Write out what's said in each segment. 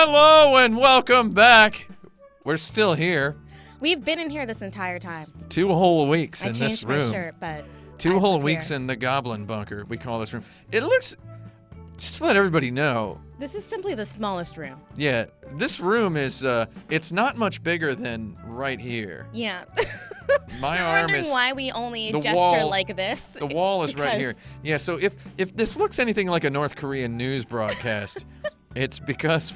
Hello and welcome back. We're still here. We've been in here this entire time. 2 whole weeks in this room. I changed my shirt, but 2 whole weeks in the Goblin Bunker, we call this room. It looks, just to let everybody know. This is simply the smallest room. Yeah, this room is, it's not much bigger than right here. Yeah. My You're arm wondering is, why we only gesture wall, like this. The wall is right here. Yeah, so if this looks anything like a North Korean news broadcast, it's because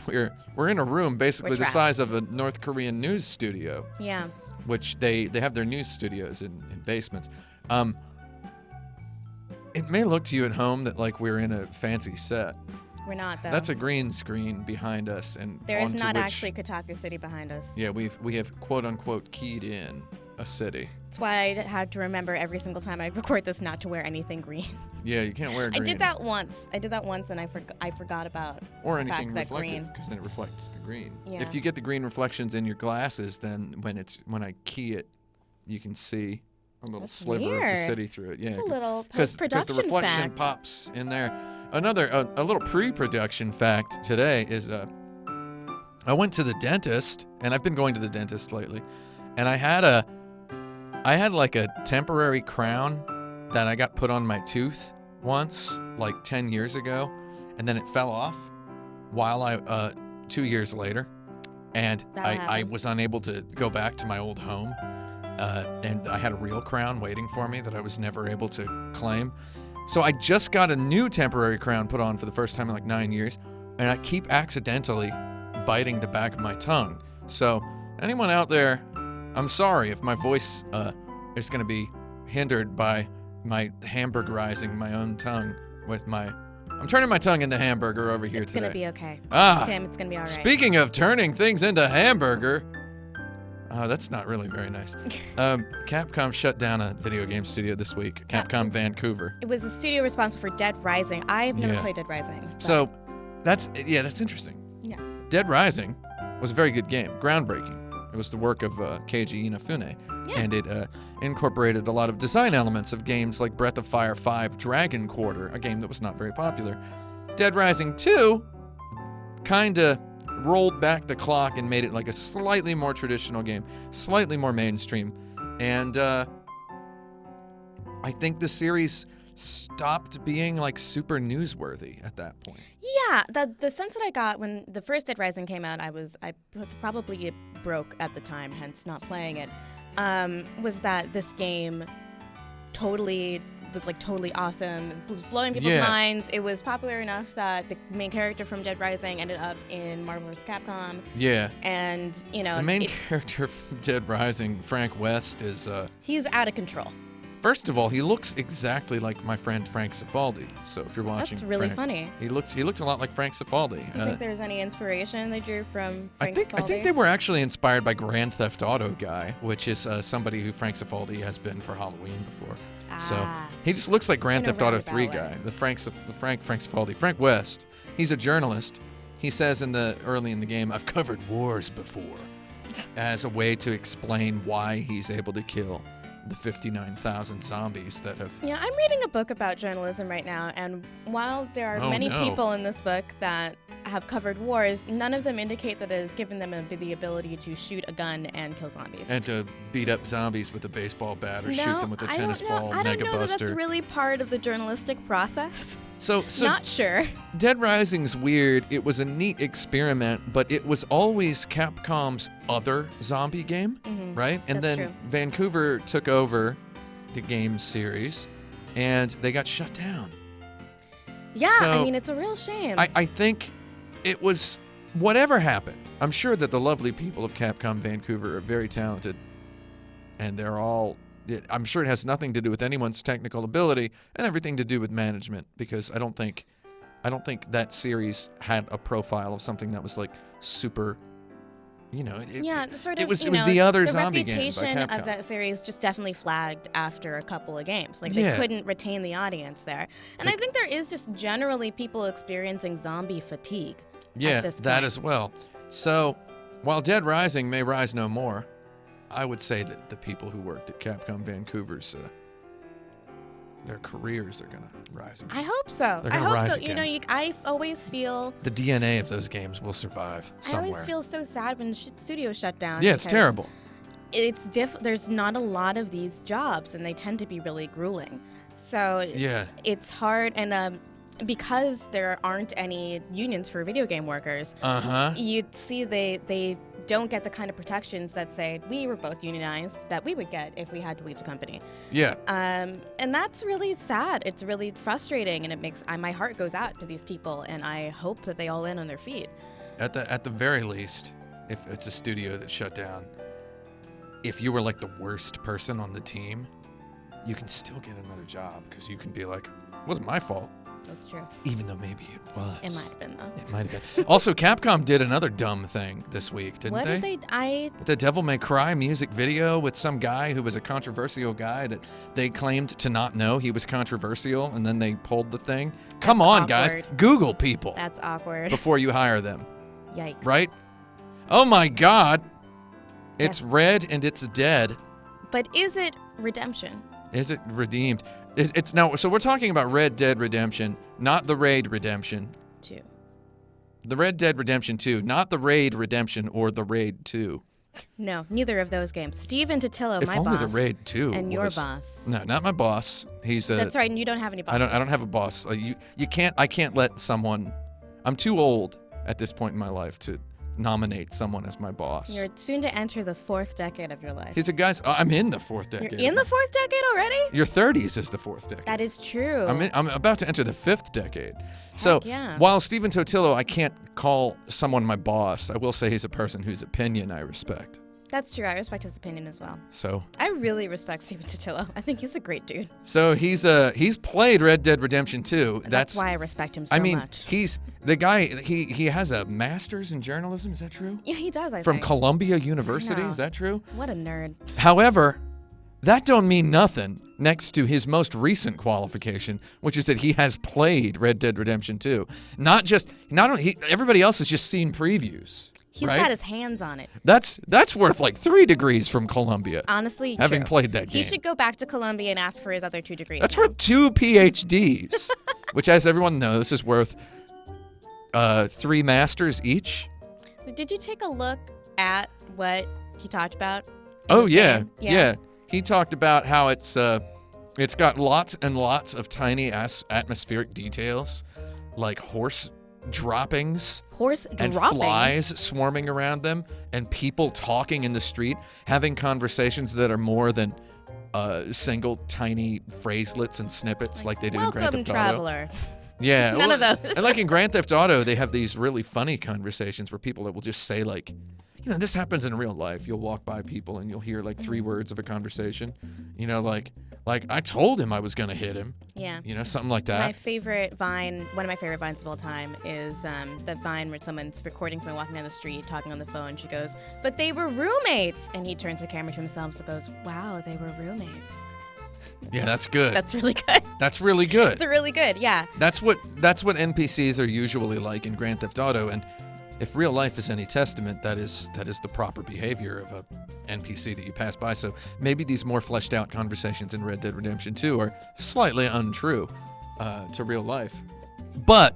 we're in a room basically the size of a North Korean news studio. Yeah. Which they have their news studios in basements. It may look to you at home that like we're in a fancy set. We're not, though. That's a green screen behind us, and there is not actually Kotaku City behind us. Yeah, we have quote unquote keyed in a city. That's why I have to remember every single time I record this not to wear anything green. Yeah, you can't wear green. I did that once, and I forgot about or the anything fact that reflective, because then it reflects the green. Yeah. If you get the green reflections in your glasses, then when I key it, you can see a little sliver of the city through it. Yeah, it's a little post-production because the reflection fact. pops in there. Another a little pre-production fact today is I went to the dentist, and I've been going to the dentist lately, and I had like a temporary crown that I got put on my tooth once, like 10 years ago, and then it fell off while 2 years later, and I was unable to go back to my old home, and I had a real crown waiting for me that I was never able to claim. So I just got a new temporary crown put on for the first time in like 9 years, and I keep accidentally biting the back of my tongue. So anyone out there, I'm sorry if my voice is going to be hindered by my hamburgerizing my own tongue with my... I'm turning my tongue into hamburger over here today. It's going to be okay. Tim, it's going to be all right. Speaking of turning things into hamburger... that's not really very nice. Capcom shut down a video game studio this week. Capcom Vancouver. It was a studio responsible for Dead Rising. I've never played Dead Rising. But... So, that's interesting. Yeah. Dead Rising was a very good game. Groundbreaking. It was the work of Keiji Inafune. Yeah. And it incorporated a lot of design elements of games like Breath of Fire 5 Dragon Quarter, a game that was not very popular. Dead Rising 2 kind of rolled back the clock and made it like a slightly more traditional game, slightly more mainstream. And I think the series stopped being like super newsworthy at that point. Yeah, the sense that I got when the first Dead Rising came out, I probably broke at the time, hence not playing it, was that this game was totally awesome. It was blowing people's minds. It was popular enough that the main character from Dead Rising ended up in Marvel vs. Capcom. Yeah. And, the main character from Dead Rising, Frank West, is he's out of control. First of all, he looks exactly like my friend Frank Cifaldi. So if you're watching, that's really Frank, funny. He looks a lot like Frank Cifaldi. Do you think there's any inspiration they drew from Frank Cifaldi? I think they were actually inspired by Grand Theft Auto guy, which is somebody who Frank Cifaldi has been for Halloween before. So he just looks like Grand Theft Auto 3 guy, the Frank Cifaldi. Frank West. He's a journalist. He says early in the game, "I've covered wars before," as a way to explain why he's able to kill the 59,000 zombies that have... Yeah, I'm reading a book about journalism right now, and while there are many people in this book that have covered wars, none of them indicate that it has given them the ability to shoot a gun and kill zombies. And to beat up zombies with a baseball bat or shoot them with a tennis ball, I don't know that Buster. that's really part of the journalistic process. So not sure. Dead Rising's weird. It was a neat experiment, but it was always Capcom's other zombie game, right? And that's then true. Vancouver took over the game series, and they got shut down. Yeah, so, I mean, it's a real shame. I think it was whatever happened. I'm sure that the lovely people of Capcom Vancouver are very talented, and they're all... I'm sure it has nothing to do with anyone's technical ability and everything to do with management, because I don't think that series had a profile of something that was like super, it was the other zombie game by Capcom. The reputation of that series just definitely flagged after a couple of games. Like they couldn't retain the audience there. And I think there is just generally people experiencing zombie fatigue. Yeah, that as well. So while Dead Rising may rise no more, I would say that the people who worked at Capcom Vancouver's their careers are gonna rise again. I hope so. They're I gonna hope rise so. You again. know, I always feel. The DNA of those games will survive I somewhere. always feel so sad when studios shut down. Yeah, it's because terrible. It's There's not a lot of these jobs, and they tend to be really grueling. So Yeah. it's hard, and because there aren't any unions for video game workers, you'd see they don't get the kind of protections that say we were both unionized that we would get if we had to leave the company. Yeah. And that's really sad. It's really frustrating, and it makes my heart goes out to these people, and I hope that they all land on their feet. At the very least, if it's a studio that shut down, if you were like the worst person on the team, you can still get another job because you can be like, it wasn't my fault. That's true. Even though maybe it was. It might have been, though. It might have been. Also, Capcom did another dumb thing this week, didn't What they? did they? The Devil May Cry music video with some guy who was a controversial guy that they claimed to not know he was controversial, and then they pulled the thing. Come on, guys. awkward. Google people That's awkward. before you hire them, Yikes. right? Oh my God. It's Yes. red and it's dead. But is it redemption? Is it redeemed? It's no. So we're talking about Red Dead Redemption, not the Raid Redemption. 2. The Red Dead Redemption 2, not the Raid Redemption or the Raid 2. No, neither of those games. Steven Totillo, If my only boss. the Raid 2 and your was- boss. No, not my boss. He's a. That's right, and you don't have any bosses. I don't have a boss. You can't. I can't let someone. I'm too old at this point in my life to nominate someone as my boss. You're soon to enter the 4th decade of your life. He's a guy's. I'm in the 4th decade. You're in the 4th decade already? Your 30s is the 4th decade. That is true. I'm about to enter the 5th decade. So yeah. while Steven Totillo, I can't call someone my boss. I will say he's a person whose opinion I respect. That's true. I respect his opinion as well. So I really respect Steven Totillo. I think he's a great dude. he's played Red Dead Redemption 2. That's why I respect him so much. He's the guy. He has a master's in journalism. Is that true? Yeah, he does, I From think. Columbia University. know. Is that true? What a nerd. However, that don't mean nothing next to his most recent qualification, which is that he has played Red Dead Redemption 2. Not only everybody else has just seen previews. He's right? got his hands on it. That's worth like 3 degrees from Columbia. Honestly, Having true. played that He game. should go back to Columbia and ask for his other 2 degrees. That's now. worth 2 PhDs, which, as everyone knows, is worth 3 masters each. So did you take a look at what he talked about? in Oh this yeah, game? yeah. He talked about how it's got lots and lots of tiny atmospheric details, like horse droppings Horse and droppings. flies swarming around them, and people talking in the street, having conversations that are more than single tiny phraselets and snippets like they do in Grand Welcome, Theft Auto. traveler. Yeah, None of those. And like in Grand Theft Auto, they have these really funny conversations where people that will just say like, you know, this happens in real life. You'll walk by people and you'll hear like 3 words of a conversation. You know, like I told him I was gonna hit him. Yeah. You know, something like that. My favorite vine, one of my favorite vines of all time, is the vine where someone's recording someone walking down the street, talking on the phone. She goes, "But they were roommates," and he turns the camera to himself and goes, "Wow, they were roommates." Yeah, that's good. That's really good. That's really good. It's really good. Yeah. That's what NPCs are usually like in Grand Theft Auto, and if real life is any testament, that is the proper behavior of a NPC that you pass by. So maybe these more fleshed out conversations in Red Dead Redemption 2 are slightly untrue to real life. But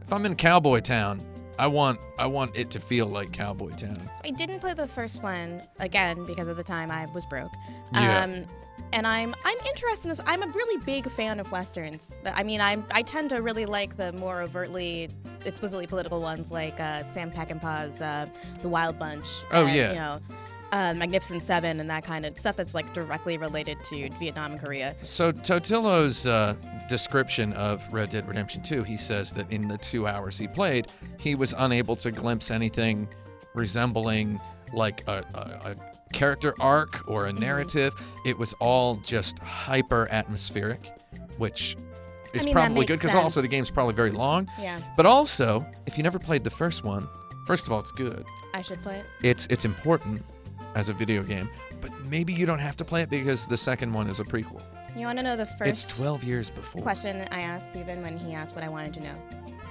if I'm in Cowboy Town, I want it to feel like Cowboy Town. I didn't play the first one again because at the time I was broke. Yeah. And I'm interested in this. I'm a really big fan of westerns. I mean, I tend to really like the more overtly, explicitly political ones like Sam Peckinpah's The Wild Bunch. Oh, yeah. You know, Magnificent Seven and that kind of stuff that's like directly related to Vietnam and Korea. So Totillo's description of Red Dead Redemption 2, he says that in the 2 hours he played, he was unable to glimpse anything resembling like a character arc or a narrative. It was all just hyper atmospheric, which is that probably makes good because also the sense. game's probably very long. Yeah, But also, if you never played the first one, first of all, it's good. I should play it. It's important as a video game, but maybe you don't have to play it because the second one is a prequel. You want to know the first It's 12 years before. question I asked Steven when he asked what I wanted to know?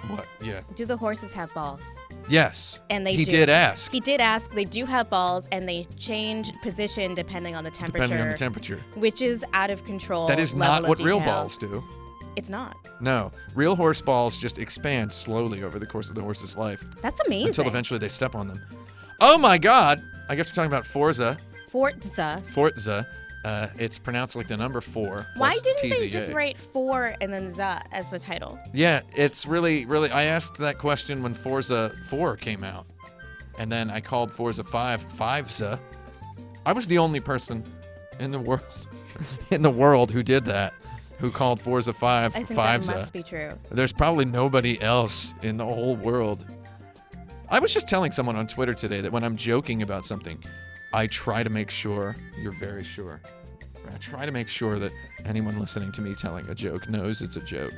What? Yeah. Do the horses have balls? Yes. And they He do. did ask. He did ask. They do have balls, and they change position depending on the temperature. Depending on the temperature. Which is out of control. That is level not of what real detail. balls do. It's not. No. Real horse balls just expand slowly over the course of the horse's life. That's amazing. Until eventually they step on them. Oh my God! I guess we're talking about Forza. Forza. It's pronounced like the number 4. Why plus didn't they TZA. just write 4 and then za as the title? Yeah, it's really. I asked that question when Forza 4 came out. And then I called Forza 5za. I was the only person in the world who did that, who called Forza 5 I think 5za. that must be true. There's probably nobody else in the whole world. I was just telling someone on Twitter today that when I'm joking about something, I try to make sure you're very sure. I try to make sure that anyone listening to me telling a joke knows it's a joke.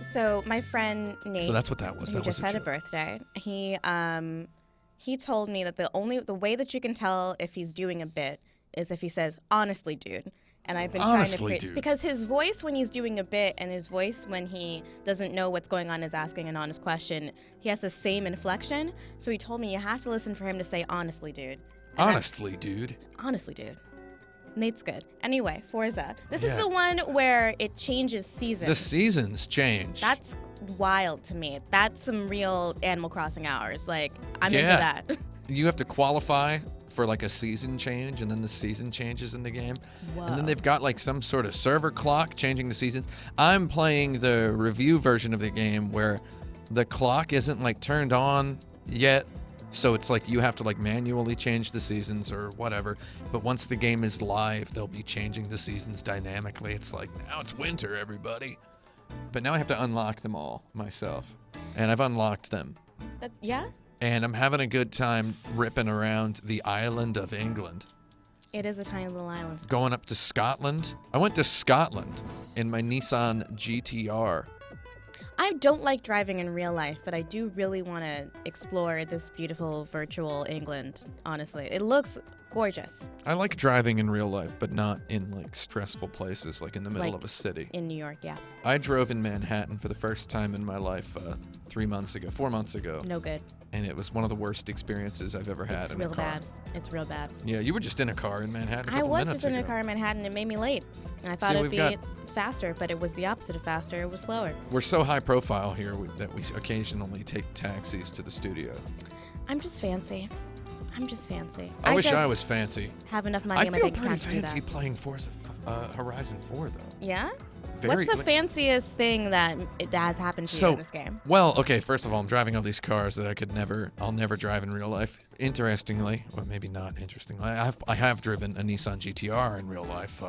So my friend Nate, So that's what that was. who That was just had a joke. birthday, he told me that the way that you can tell if he's doing a bit is if he says, "Honestly, dude." And I've been Honestly, trying to dude. because his voice when he's doing a bit and his voice when he doesn't know what's going on is asking an honest question, he has the same inflection. So he told me you have to listen for him to say, "Honestly, dude." And Honestly, dude. honestly, dude. Nate's good. Anyway, Forza. This is Yeah. the one where it changes seasons. The seasons change. That's wild to me. That's some real Animal Crossing hours. Like, I'm into Yeah. that. You have to qualify for like a season change, and then the season changes in the game. Whoa. And then they've got like some sort of server clock changing the seasons. I'm playing the review version of the game where the clock isn't like turned on yet. So it's like you have to like manually change the seasons or whatever. But once the game is live, they'll be changing the seasons dynamically. It's like, now it's winter, everybody. But now I have to unlock them all myself. And I've unlocked them. Yeah? And I'm having a good time ripping around the island of England. It is a tiny little island. Going up to Scotland. I went to Scotland in my Nissan GTR. I don't like driving in real life, but I do really want to explore this beautiful virtual England, honestly. It looks gorgeous. I like driving in real life, but not in like stressful places, like in the middle Like of a city. in New York, yeah. I drove in Manhattan for the first time in my life 4 months ago. No good. And it was one of the worst experiences I've ever had It's in real a car. bad. It's real bad. Yeah, you were just in a car in Manhattan a I couple was minutes just in a ago. car in Manhattan. It made me late. And I thought See, it'd we've be faster, but it was the opposite of faster. It was slower. We're so high profile here that we occasionally take taxis to the studio. I'm just fancy. I wish I just was fancy. have enough money I in my feel bank pretty account to do fancy that. playing Forza Horizon 4, though. Yeah? Very- What's the fanciest thing that has happened to you So, in this game? well, okay, first of all, I'm driving all these cars that I'll never drive in real life. Interestingly, or maybe not interestingly, I have driven a Nissan GTR in real life.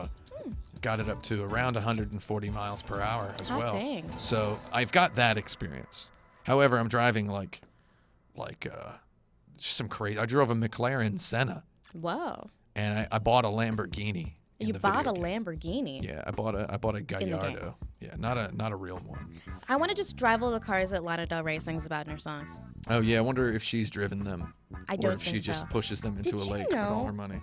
Got it up to around 140 miles per hour as Hot well. dang. So I've got that experience. However, I'm driving like just some crazy. I drove a McLaren Senna, Whoa. and I bought a Lamborghini. in You the bought a video game. Lamborghini. Yeah, I bought a the game. Gallardo. Yeah, not a real one. I want to just drive all the cars that Lana Del Rey sings about in her songs. Oh yeah, I wonder if she's driven them, I or don't if she think just so. pushes them into Did a you lake with all know- her money.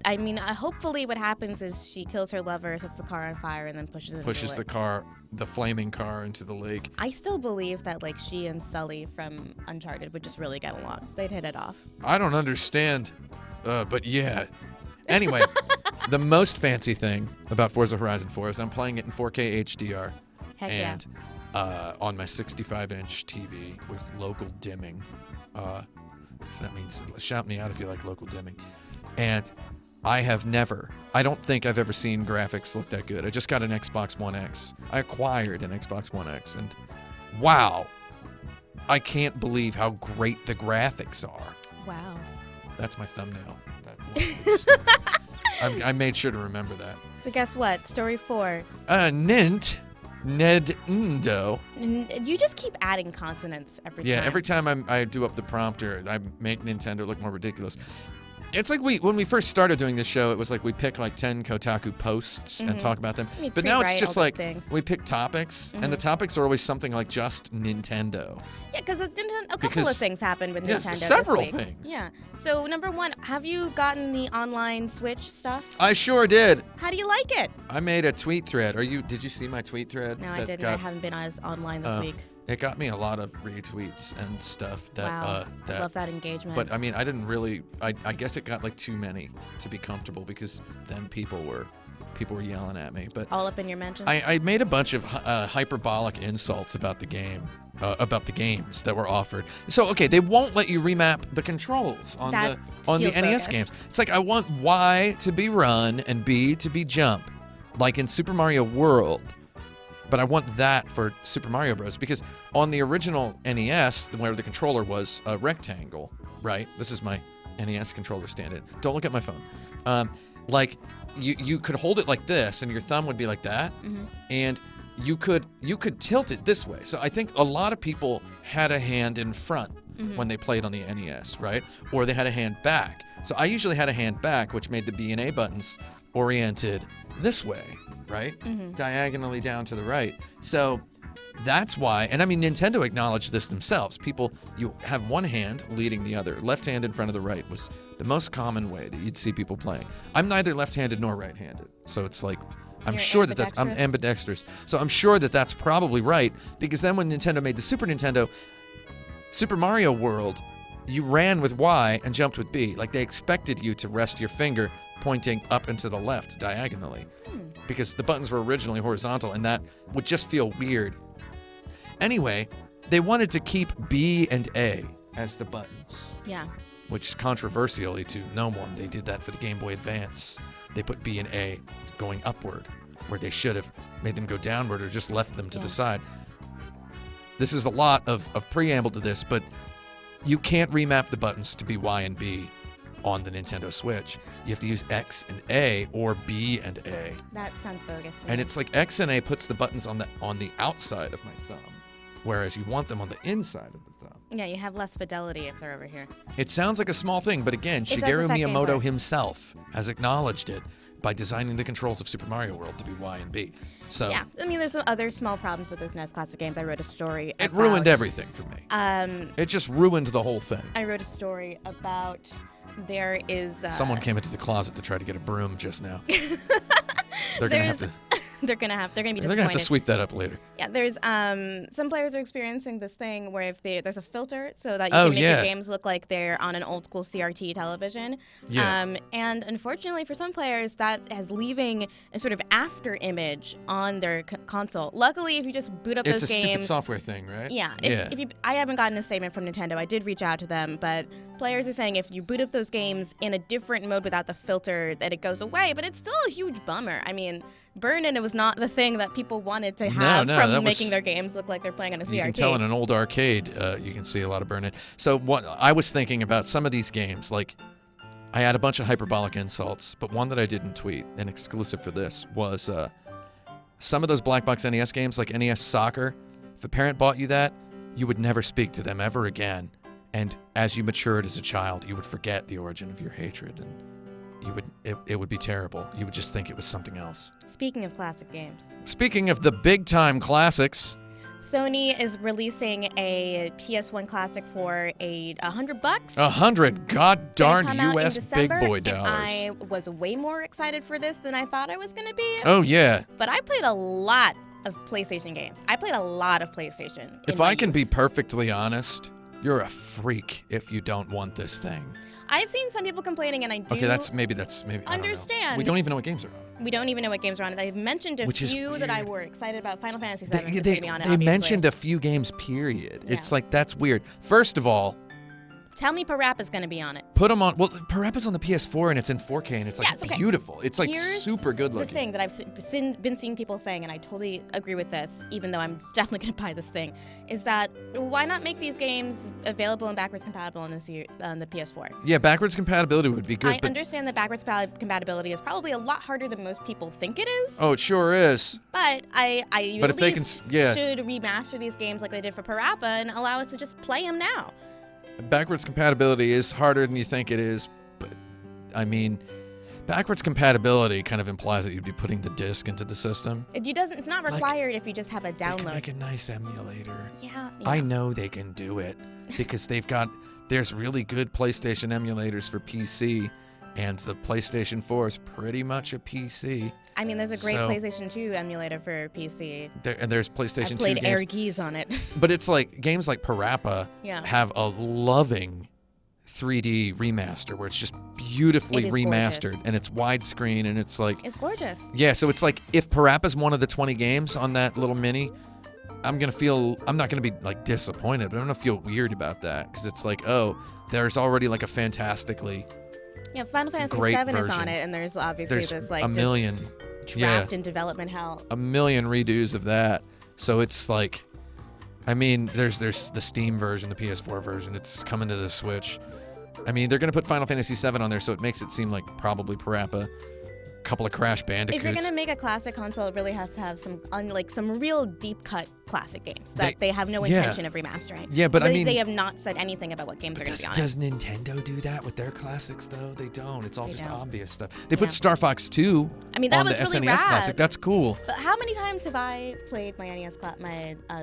I mean, hopefully what happens is she kills her lover, sets the car on fire, and then pushes it Pushes into the flaming car into the lake. I still believe that like she and Sully from Uncharted would just really get along. They'd hit it off. I don't understand, but yeah. Anyway, the most fancy thing about Forza Horizon 4 is I'm playing it in 4K HDR Heck and on my 65-inch TV with local dimming. If that means, shout me out if you like local dimming. And I don't think I've ever seen graphics look that good. I just got an Xbox One X. I acquired an Xbox One X, and wow, I can't believe how great the graphics are. yeah. Wow. That's my thumbnail. I made sure to remember that. So guess what? Story 4. Nintendo. You just keep adding consonants every time. Yeah, every time I do up the prompter, I make Nintendo look more ridiculous. It's like when we first started doing this show, it was like we pick like 10 Kotaku posts and talk about them. We But now it's pre-write just all the like things. we pick topics, and the topics are always something like just Nintendo. Yeah, because a couple Because- of things happened with yes, Nintendo several this week. things. Yeah. So number 1, have you gotten the online Switch stuff? I sure did. How do you like it? I made a tweet thread. Did you see my tweet thread? No, I that didn't. got- I haven't been as online this week. It got me a lot of retweets and stuff. That Wow. I love that engagement. But I mean, I didn't really. I guess it got like too many to be comfortable because then people were yelling at me. But all up in your mentions. I made a bunch of hyperbolic insults about the game, about the games that were offered. So okay, they won't let you remap the controls on That the feels NES bogus. games. It's like I want Y to be run and B to be jump, like in Super Mario World. But I want that for Super Mario Bros. Because on the original NES, where the controller was a rectangle, right? This is my NES controller stand-in. Don't look at my phone. Like you could hold it like this, and your thumb would be like that, and you could tilt it this way. So I think a lot of people had a hand in front when they played on the NES, right? Or they had a hand back. So I usually had a hand back, which made the B and A buttons oriented this way, right? Diagonally down to the right. So that's why, and I mean, Nintendo acknowledged this themselves. People, you have one hand leading the other. Left hand in front of the right was the most common way that you'd see people playing. I'm neither left-handed nor right-handed. So it's like, I'm ambidextrous. So I'm sure that that's probably right, because then when Nintendo made the Super Nintendo, Super Mario World, you ran with Y and jumped with B. Like they expected you to rest your finger pointing up and to the left diagonally, because the buttons were originally horizontal, and that would just feel weird. Anyway, they wanted to keep B and A as the buttons. Yeah. Which controversially to no one, they did that for the Game Boy Advance. They put B and A going upward, where they should have made them go downward or just left them to the side. This is a lot of preamble to this, but you can't remap the buttons to be Y and B on the Nintendo Switch. You have to use X and A or B and A. That sounds bogus. And it's like X and A puts the buttons on the outside of my thumb, whereas you want them on the inside of the thumb. Yeah, you have less fidelity if they're over here. It sounds like a small thing, but again, It does Shigeru affect Miyamoto gameplay. himself has acknowledged it by designing the controls of Super Mario World to be Y and B. So Yeah, I mean, there's some other small problems with those NES Classic games. I wrote a story it about... ruined everything for me. It just ruined the whole thing. I wrote a story about there is... Someone came into the closet to try to get a broom just now. They're gonna have to. They're gonna be disappointed. They're gonna have to sweep that up later. Yeah, there's some players are experiencing this thing where if there's a filter so that you can make your games look like they're on an old school CRT television. Yeah. And unfortunately for some players that is leaving a sort of after image on their console. Luckily, if you just boot up It's those a games, stupid software thing, right? yeah. If you, I haven't gotten a statement from Nintendo. I did reach out to them, but players are saying if you boot up those games in a different mode without the filter, that it goes away. But it's still a huge bummer. I mean, burn-in, it was not the thing that people wanted to have from making their games look like they're playing on a CRT. You can tell in an old arcade, you can see a lot of burn-in. So what I was thinking about some of these games, like I had a bunch of hyperbolic insults, but one that I didn't tweet, and exclusive for this, was some of those black box NES games, like NES Soccer. If a parent bought you that, you would never speak to them ever again. And as you matured as a child, you would forget the origin of your hatred, and it would be terrible. You would just think it was something else. Speaking of classic games. Speaking of the big-time classics, Sony is releasing a PS1 classic for $100. $100 god darn Come out in US big December, boy and dollars. I was way more excited for this than I thought I was going to be. Oh yeah. But I played a lot of PlayStation games. I played a lot of PlayStation. If I can be perfectly honest, you're a freak if you don't want this thing. I've seen some people complaining, and I do. Okay, that's maybe. I don't know. Understand. We don't even know what games are on. We don't even know what games are on it. I've mentioned a few that I were excited about. Final Fantasy VII is They going to be on it, they obviously. mentioned a few games, period. Yeah. It's like, that's weird. First of all, Tell me Parappa's going to be on it. put them on. Well, Parappa's on the PS4 and it's in 4K and it's like it's okay. beautiful. It's like Here's super good The looking. thing that I've been seeing people saying, and I totally agree with this, even though I'm definitely going to buy this thing, is that why not make these games available and backwards compatible on the PS4? Yeah, backwards compatibility would be good. I understand that backwards compatibility is probably a lot harder than most people think it is. Oh, it sure is. But you But at if they least can, should remaster these games like they did for Parappa and allow us to just play them now. Backwards compatibility is harder than you think it is, but I mean, backwards compatibility kind of implies that you'd be putting the disc into the system. It's not required if you just have a They can download. make a nice emulator. Yeah. I know they can do it because there's really good PlayStation emulators for PC, and the PlayStation 4 is pretty much a PC. I mean, there's a great So- PlayStation 2 emulator for PC. And there's PlayStation 2 I played Air games. Geese on it. But it's like games like Parappa Yeah. have a loving 3D remaster where it's just beautifully It is remastered gorgeous. and it's widescreen and it's like, It's gorgeous. yeah, so it's like if Parappa's one of the 20 games on that little mini, I'm not gonna be like disappointed, but I'm gonna feel weird about that because it's like, oh, there's already like a fantastically Yeah, Final Fantasy Great 7 is version. on it, and there's obviously there's this like a million, draft in development hell. a million redos of that. So it's like, I mean, there's the Steam version, the PS4 version. It's coming to the Switch. I mean, they're gonna put Final Fantasy 7 on there, so it makes it seem like probably Parappa. Couple of Crash Bandicoots. If you're gonna make a classic console, it really has to have some real deep cut classic games that they have no intention of remastering. Yeah, but I mean, they have not said anything about what games are gonna be on it. Does Nintendo do that with their classics though? They don't. It's all They just don't. obvious stuff. They put Star Fox 2 I mean, that on was the really SNES rad. Classic. That's cool. But how many times have I played my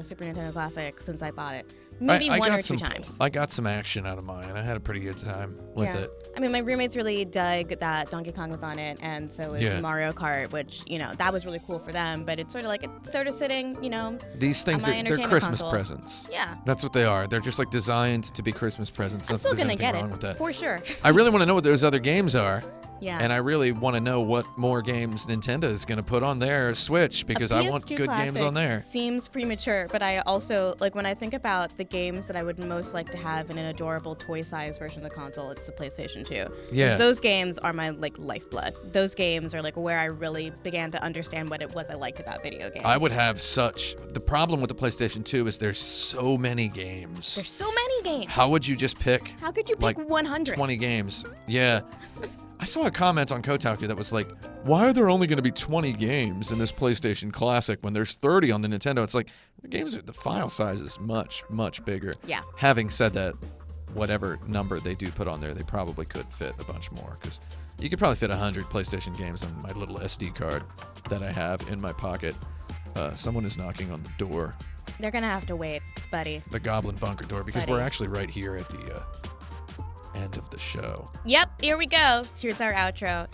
Super Nintendo Classic since I bought it? Maybe I one got or two times. I got some action out of mine. I had a pretty good time with Yeah. it. I mean, my roommates really dug that Donkey Kong was on it, and so was Yeah. Mario Kart, which, that was really cool for them. But it's sort of sitting, These things on my they're entertainment Christmas console. presents. Yeah. That's what they are. They're just like designed to be Christmas presents. I'm Not that still there's gonna anything get wrong it, with that. for sure. I really want to know what those other games are. Yeah. And I really want to know what more games Nintendo is going to put on their Switch because I want PS2 good games on there. Seems premature, but I also when I think about the games that I would most like to have in an adorable toy-sized version of the console, it's the PlayStation 2. 'Cause Yeah. those games are my lifeblood. Those games are where I really began to understand what it was I liked about video games. I would have the problem with the PlayStation 2 is there's so many games. There's so many games. How would you just pick How could you pick like 100? 20 games? Yeah. I saw a comment on Kotaku that was like, why are there only going to be 20 games in this PlayStation Classic when there's 30 on the Nintendo? It's like, the file size is much, much bigger. Yeah. Having said that, whatever number they do put on there, they probably could fit a bunch more because you could probably fit 100 PlayStation games on my little SD card that I have in my pocket. Someone is knocking on the door, They're gonna have to wait, buddy. the Goblin Bunker door, because Buddy. we're actually right here at the end of the show. Yep, here we go. Here's our outro.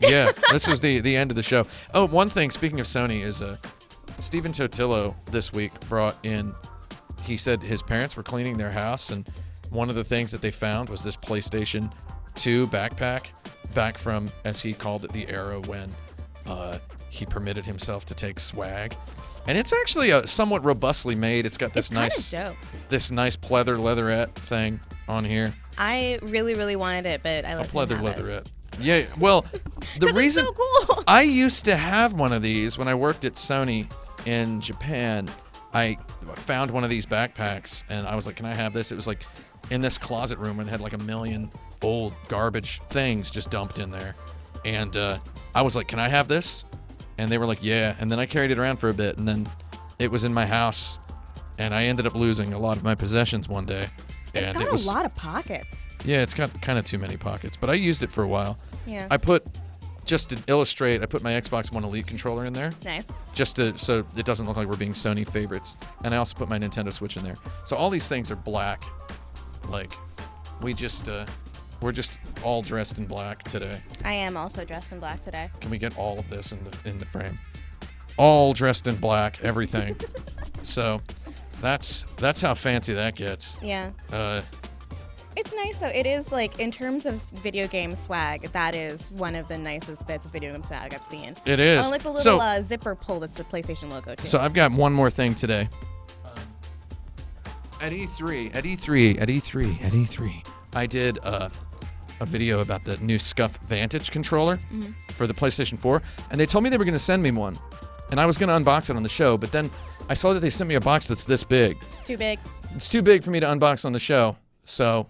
Yeah, this is the end of the show. Oh, one thing, speaking of Sony, is Steven Totillo this week brought in, he said his parents were cleaning their house, and one of the things that they found was this PlayStation 2 backpack back from, as he called it, the era when he permitted himself to take swag. And it's actually somewhat robustly made. It's got this It's kinda dope. this nice pleather leatherette thing on here. I really, really wanted it, but I A let him pleather have it. leatherette. Yeah, well, the 'Cause reason it's so cool. I used to have one of these when I worked at Sony in Japan. I found one of these backpacks and I was like, can I have this? It was like in this closet room and it had like a million old garbage things just dumped in there. And I was like, can I have this? And they were like, yeah. And then I carried it around for a bit and then it was in my house and I ended up losing a lot of my possessions one day. It's And got it was, a lot of pockets. yeah, it's got kind of too many pockets, but I used it for a while. Yeah. I put, just to illustrate, I put my Xbox One Elite controller in there. Nice. Just so it doesn't look like we're being Sony favorites. And I also put my Nintendo Switch in there. So all these things are black. Like, we're just all dressed in black today. I am also dressed in black today. Can we get all of this in the frame? All dressed in black, everything. So that's how fancy that gets. Yeah. It's nice though. It is in terms of video game swag, that is one of the nicest bits of video game swag I've seen. It is. I like the little zipper pull that's the PlayStation logo too. So I've got one more thing today. At E3, I did a video about the new Scuff Vantage controller for the PlayStation 4, and they told me they were going to send me one, and I was going to unbox it on the show, but then I saw that they sent me a box that's this big. Too big. It's too big for me to unbox on the show, so